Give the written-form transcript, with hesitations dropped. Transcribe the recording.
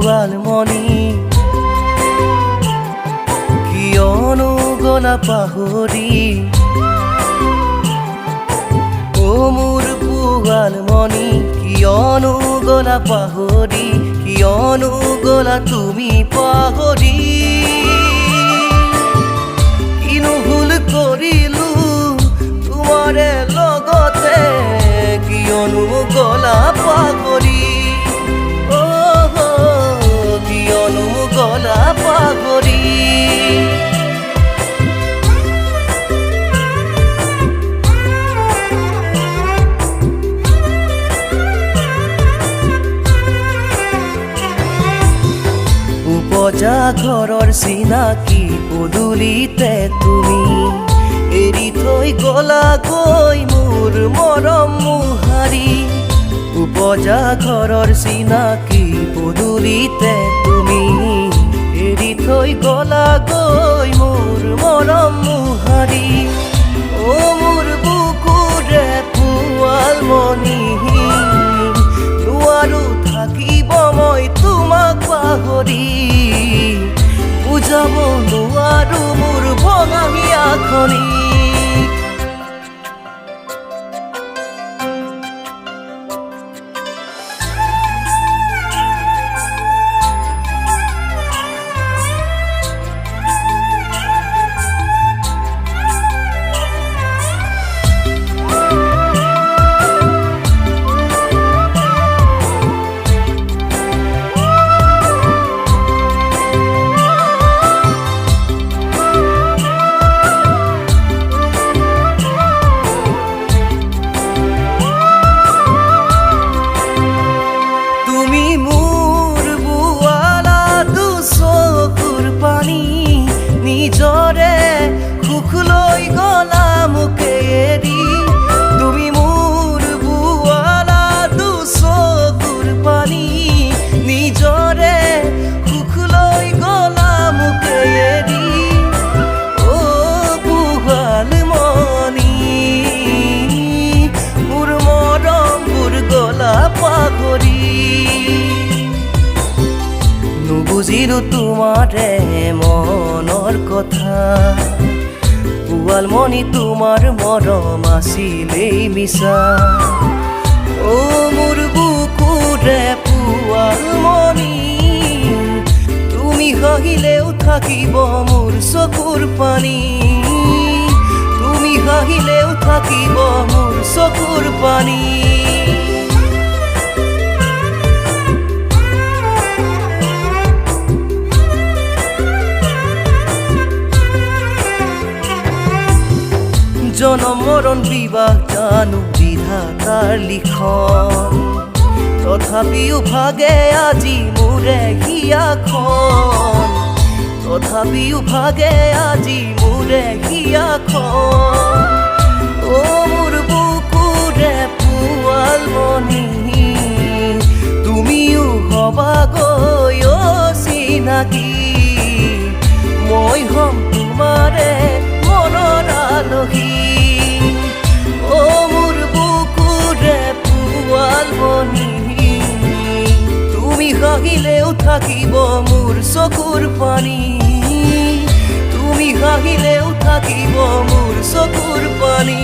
পুৱাল মনি কিয়নো গলা পাহৰি মোৰ পুৱাল মনি কিয়নো গলা পাহৰি কিয়নো গলা তুমি পাহৰি কিনো ভুল কৰিলো তোমাৰে লগতে কিয়নো গলা পাহৰি কিয়নো গলা পাহৰি উপজা ঘৰৰ চিনাকি পদূলিতে তুমি এৰি থৈ গলাগৈ মোৰ মৰম মোহাৰি উপজা ঘৰৰ চিনাকি পদূলিতে তুমি এৰি থৈ গলাগৈ মোৰ মৰম মোহাৰি মোৰ বুকুৰে পুৱাল মনি নোৱাৰো থাকিব মই তোমাক পাহৰি বুজাব নোৱাৰো মোৰ ভঙা হিয়াখনি নিজৰে সুখ লৈ গলা মোকে এৰি তুমি মোৰ বুৱালা দুচকুৰ পানী নিজৰে সুখ লৈ গলা মোকে এৰি পুৱাল মনি মোৰ মৰমবোৰ গলা পাহৰি নুবুজিলো তোমাৰে মনৰ কথা পুৱাল মনি তোমাৰ মৰম আছিলেই মিছা মোৰ বুকুৰে পুৱাল মনি তুমি হাঁহিলেও থাকিব মোৰ চকুৰ পানী তুমি হাঁহিলেও থাকিব মোৰ চকুৰ পানী জনম মৰণ বিবাহ জানো বিধাতাৰ লিখন তথাপিও ভাগে আজি মোৰে হিয়াখন তথাপিও ভাগে আজি মোৰে হিয়াখন মোৰ বুকুৰে পুৱাল মনি তুমিও হবাগৈ চিনাকি মই হম তোমাৰে মনৰ আলহী মোৰ বুকুৰে পুৱাল মনি তুমি হাঁহিলেও থাকিব মোৰ চকুৰ পানী তুমি হাঁহিলেও থাকিব মোৰ চকুৰ পানী